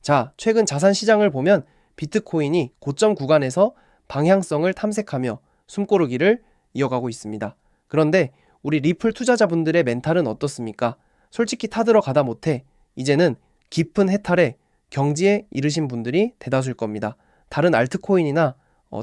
자, 최근 자산 시장을 보면 비트코인이 고점 구간에서 방향성을 탐색하며 숨고르기를 이어가고 있습니다. 그런데 우리 리플 투자자분들의 멘탈은 어떻습니까? 솔직히 타들어가다 못해 이제는 깊은 해탈에 경지에 이르신 분들이 대다수일 겁니다. 다른 알트코인이나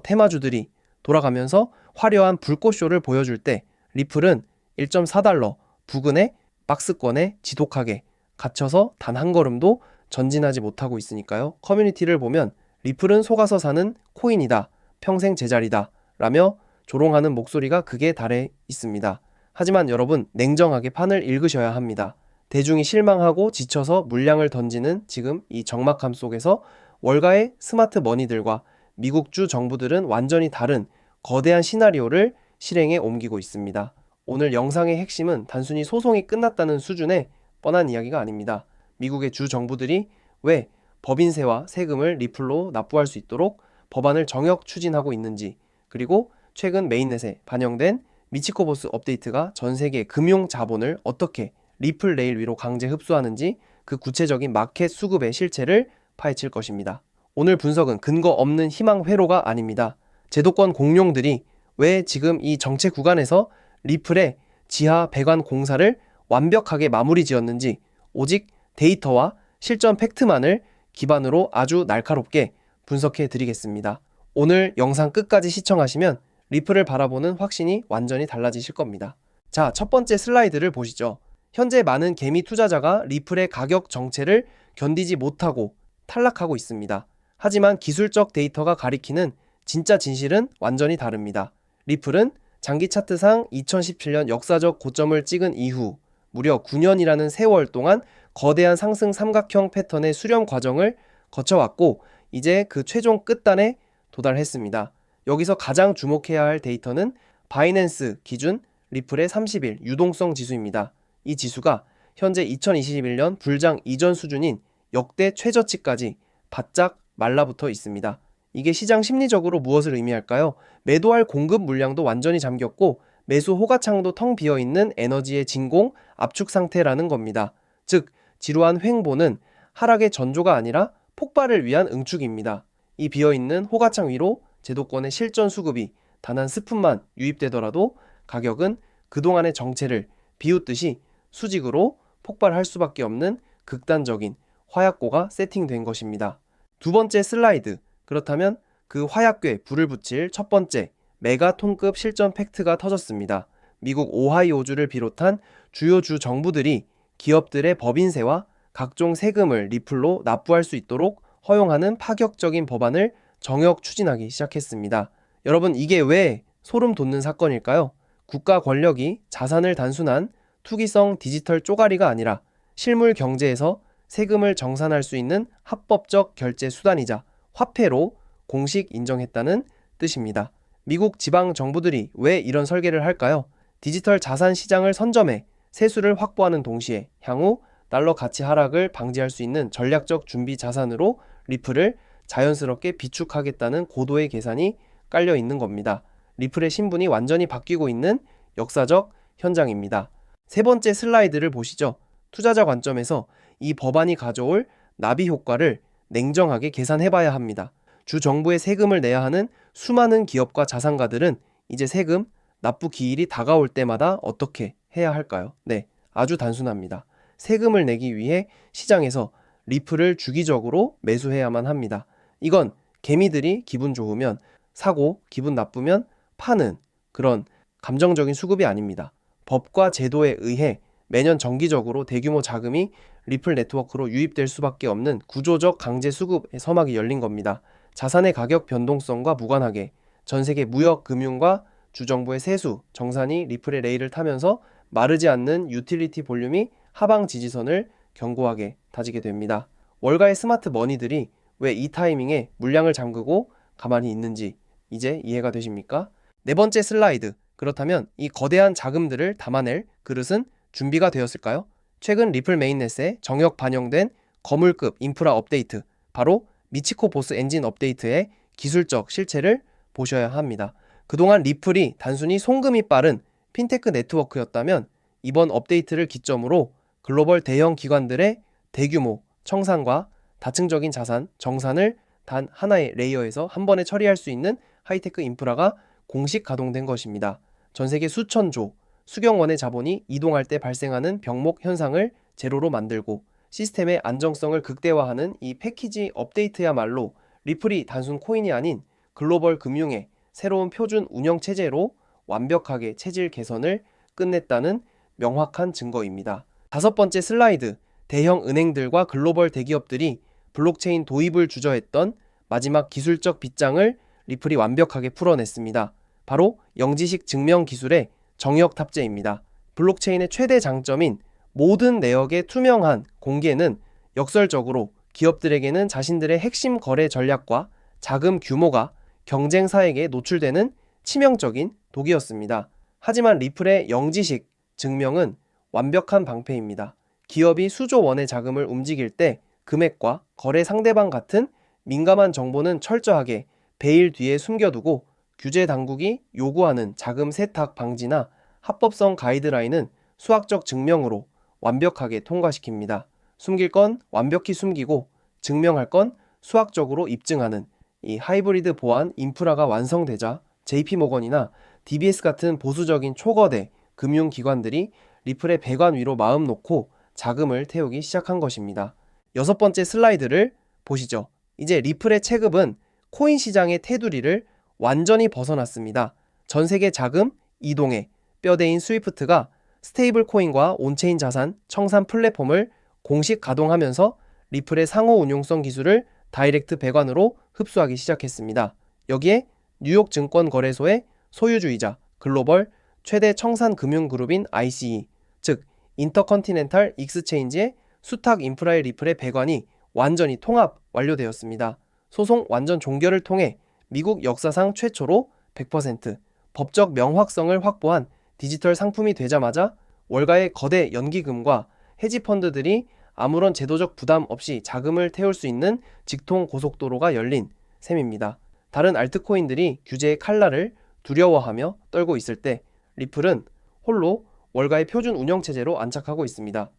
테마주들이 돌아가면서 화려한 불꽃쇼를 보여줄 때 리플은 1.4달러 부근의 박스권에 지독하게 갇혀서 단 한 걸음도 전진하지 못하고 있으니까요. 커뮤니티를 보면 리플은 속아서 사는 코인이다, 평생 제자리다 라며 조롱하는 목소리가 극에 달해 있습니다. 하지만 여러분, 냉정하게 판을 읽으셔야 합니다. 대중이 실망하고 지쳐서 물량을 던지는 지금 이 적막함 속에서 월가의 스마트 머니들과 미국주 정부들은 완전히 다른 거대한 시나리오를 실행에 옮기고 있습니다. 오늘 영상의 핵심은 단순히 소송이 끝났다는 수준의 뻔한 이야기가 아닙니다. 미국의 주 정부들이 왜 법인세와 세금을 리플로 납부할 수 있도록 법안을 정역 추진하고 있는지, 그리고 최근 메인넷에 반영된 미치코보스 업데이트가 전 세계 금융 자본을 어떻게 리플 레일 위로 강제 흡수하는지 그 구체적인 마켓 수급의 실체를 파헤칠 것입니다. 오늘 분석은 근거 없는 희망 회로가 아닙니다. 제도권 공룡들이 왜 지금 이 정체 구간에서 리플의 지하 배관 공사를 완벽하게 마무리 지었는지 오직 데이터와 실전 팩트만을 기반으로 아주 날카롭게 분석해 드리겠습니다. 오늘 영상 끝까지 시청하시면 리플을 바라보는 확신이 완전히 달라지실 겁니다. 자, 첫 번째 슬라이드를 보시죠. 현재 많은 개미 투자자가 리플의 가격 정체를 견디지 못하고 탈락하고 있습니다. 하지만 기술적 데이터가 가리키는 진짜 진실은 완전히 다릅니다. 리플은 장기 차트상 2017년 역사적 고점을 찍은 이후 무려 9년이라는 세월 동안 거대한 상승 삼각형 패턴의 수렴 과정을 거쳐왔고 이제 그 최종 끝단에 도달했습니다. 여기서 가장 주목해야 할 데이터는 바이낸스 기준 리플의 30일 유동성 지수입니다. 이 지수가 현재 2021년 불장 이전 수준인 역대 최저치까지 바짝 말라붙어 있습니다. 이게 시장 심리적으로 무엇을 의미할까요? 매도할 공급 물량도 완전히 잠겼고 매수 호가창도 텅 비어있는 에너지의 진공 압축 상태라는 겁니다. 즉 지루한 횡보는 하락의 전조가 아니라 폭발을 위한 응축입니다. 이 비어있는 호가창 위로 제도권의 실전 수급이 단 한 스푼만 유입되더라도 가격은 그동안의 정체를 비웃듯이 수직으로 폭발할 수밖에 없는 극단적인 화약고가 세팅된 것입니다. 두 번째 슬라이드. 그렇다면 그 화약궤에 불을 붙일 첫 번째 메가톤급 실전 팩트가 터졌습니다. 미국 오하이오주를 비롯한 주요 주 정부들이 기업들의 법인세와 각종 세금을 리플로 납부할 수 있도록 허용하는 파격적인 법안을 정역 추진하기 시작했습니다. 여러분, 이게 왜 소름 돋는 사건일까요? 국가 권력이 자산을 단순한 투기성 디지털 쪼가리가 아니라 실물 경제에서 세금을 정산할 수 있는 합법적 결제 수단이자 화폐로 공식 인정했다는 뜻입니다. 미국 지방 정부들이 왜 이런 설계를 할까요? 디지털 자산 시장을 선점해 세수를 확보하는 동시에 향후 달러 가치 하락을 방지할 수 있는 전략적 준비 자산으로 리플을 자연스럽게 비축하겠다는 고도의 계산이 깔려 있는 겁니다. 리플의 신분이 완전히 바뀌고 있는 역사적 현장입니다. 세 번째 슬라이드를 보시죠. 투자자 관점에서 이 법안이 가져올 나비 효과를 냉정하게 계산해봐야 합니다. 주 정부에 세금을 내야 하는 수많은 기업과 자산가들은 이제 세금 납부 기일이 다가올 때마다 어떻게 해야 할까요? 네, 아주 단순합니다. 세금을 내기 위해 시장에서 리플을 주기적으로 매수해야만 합니다. 이건 개미들이 기분 좋으면 사고 기분 나쁘면 파는 그런 감정적인 수급이 아닙니다. 법과 제도에 의해 매년 정기적으로 대규모 자금이 리플 네트워크로 유입될 수밖에 없는 구조적 강제 수급의 서막이 열린 겁니다. 자산의 가격 변동성과 무관하게 전 세계 무역, 금융과 주정부의 세수, 정산이 리플의 레일을 타면서 마르지 않는 유틸리티 볼륨이 하방 지지선을 견고하게 다지게 됩니다. 월가의 스마트 머니들이 왜 이 타이밍에 물량을 잠그고 가만히 있는지 이제 이해가 되십니까? 네 번째 슬라이드. 그렇다면 이 거대한 자금들을 담아낼 그릇은 준비가 되었을까요? 최근 리플 메인넷에 정역 반영된 거물급 인프라 업데이트, 바로 미치코 보스 엔진 업데이트의 기술적 실체를 보셔야 합니다. 그동안 리플이 단순히 송금이 빠른 핀테크 네트워크였다면 이번 업데이트를 기점으로 글로벌 대형 기관들의 대규모 청산과 다층적인 자산, 정산을 단 하나의 레이어에서 한 번에 처리할 수 있는 하이테크 인프라가 공식 가동된 것입니다. 전 세계 수천조, 수경원의 자본이 이동할 때 발생하는 병목 현상을 제로로 만들고 시스템의 안정성을 극대화하는 이 패키지 업데이트야말로 리플이 단순 코인이 아닌 글로벌 금융의 새로운 표준 운영 체제로 완벽하게 체질 개선을 끝냈다는 명확한 증거입니다. 다섯 번째 슬라이드, 대형 은행들과 글로벌 대기업들이 블록체인 도입을 주저했던 마지막 기술적 빗장을 리플이 완벽하게 풀어냈습니다. 바로 영지식 증명 기술의 정역 탑재입니다. 블록체인의 최대 장점인 모든 내역의 투명한 공개는 역설적으로 기업들에게는 자신들의 핵심 거래 전략과 자금 규모가 경쟁사에게 노출되는 치명적인 독이었습니다. 하지만 리플의 영지식 증명은 완벽한 방패입니다. 기업이 수조 원의 자금을 움직일 때 금액과 거래 상대방 같은 민감한 정보는 철저하게 베일 뒤에 숨겨두고 규제 당국이 요구하는 자금 세탁 방지나 합법성 가이드라인은 수학적 증명으로 완벽하게 통과시킵니다. 숨길 건 완벽히 숨기고 증명할 건 수학적으로 입증하는 이 하이브리드 보안 인프라가 완성되자 JP모건이나 DBS 같은 보수적인 초거대 금융기관들이 리플의 배관 위로 마음 놓고 자금을 태우기 시작한 것입니다. 여섯 번째 슬라이드를 보시죠. 이제 리플의 체급은 코인 시장의 테두리를 완전히 벗어났습니다. 전 세계 자금 이동의 뼈대인 스위프트가 스테이블 코인과 온체인 자산 청산 플랫폼을 공식 가동하면서 리플의 상호 운용성 기술을 다이렉트 배관으로 흡수하기 시작했습니다. 여기에 뉴욕 증권거래소의 소유주이자 글로벌 최대 청산 금융그룹인 ICE, 즉 인터컨티넨탈 익스체인지의 수탁 인프라의 리플의 배관이 완전히 통합 완료되었습니다. 소송 완전 종결을 통해 미국 역사상 최초로 100% 법적 명확성을 확보한 디지털 상품이 되자마자 월가의 거대 연기금과 헤지펀드들이 아무런 제도적 부담 없이 자금을 태울 수 있는 직통 고속도로가 열린 셈입니다. 다른 알트코인들이 규제의 칼날을 두려워하며 떨고 있을 때 리플은 홀로 월가의 표준 운영체제로 안착하고 있습니다.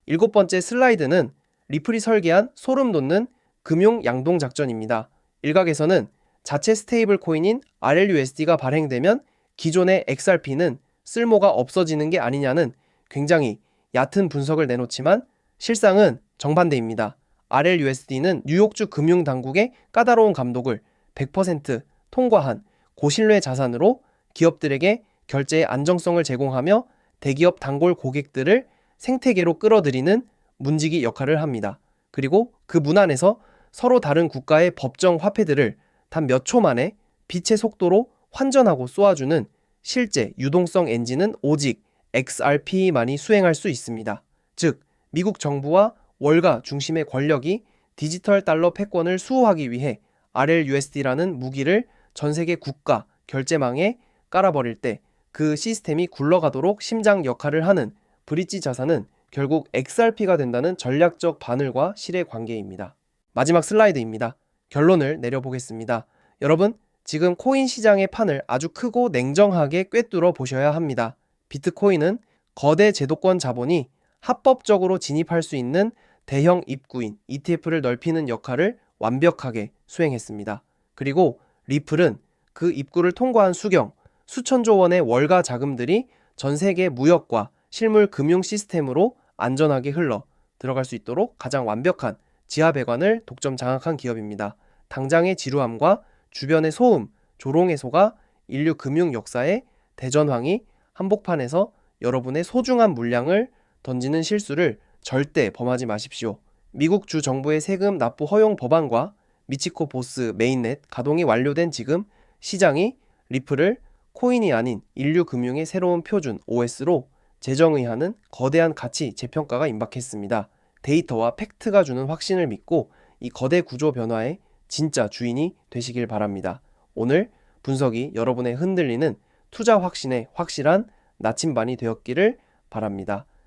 일곱 번째 슬라이드는 리플이 설계한 소름 돋는 금융 양동 작전입니다. 일각에서는 자체 스테이블 코인인 RLUSD가 발행되면 기존의 XRP는 쓸모가 없어지는 게 아니냐는 굉장히 얕은 분석을 내놓지만 실상은 정반대입니다. RLUSD는 뉴욕주 금융당국의 까다로운 감독을 100% 통과한 고신뢰 자산으로 기업들에게 결제의 안정성을 제공하며 대기업 단골 고객들을 생태계로 끌어들이는 문지기 역할을 합니다. 그리고 그 문 안에서 서로 다른 국가의 법정 화폐들을 단 몇 초 만에 빛의 속도로 환전하고 쏘아주는 실제 유동성 엔진은 오직 XRP만이 수행할 수 있습니다. 즉, 미국 정부와 월가 중심의 권력이 디지털 달러 패권을 수호하기 위해 RLUSD라는 무기를 전 세계 국가 결제망에 깔아버릴 때 그 시스템이 굴러가도록 심장 역할을 하는 브릿지 자산은 결국 XRP가 된다는 전략적 바늘과 실의 관계입니다. 마지막 슬라이드입니다. 결론을 내려보겠습니다. 여러분, 지금 코인 시장의 판을 아주 크고 냉정하게 꿰뚫어 보셔야 합니다. 비트코인은 거대 제도권 자본이 합법적으로 진입할 수 있는 대형 입구인 ETF를 넓히는 역할을 완벽하게 수행했습니다. 그리고 리플은 그 입구를 통과한 수경, 수천조 원의 월가 자금들이 전 세계 무역과 실물 금융 시스템으로 안전하게 흘러 들어갈 수 있도록 가장 완벽한 지하 배관을 독점 장악한 기업입니다. 당장의 지루함과 주변의 소음, 조롱해소가 인류 금융 역사의 대전황이 한복판에서 여러분의 소중한 물량을 던지는 실수를 절대 범하지 마십시오. 미국 주 정부의 세금 납부 허용 법안과 미치코 보스 메인넷 가동이 완료된 지금 시장이 리플을 코인이 아닌 인류 금융의 새로운 표준 OS로 재정의하는 거대한 가치 재평가가 임박했습니다. 데이터와 팩트가 주는 확신을 믿고 이 거대 구조 변화의 진짜 주인이 되시길 바랍니다. 오늘 분석이 여러분의 흔들리는 투자 확신의 확실한 나침반이 되었기를 바랍니다.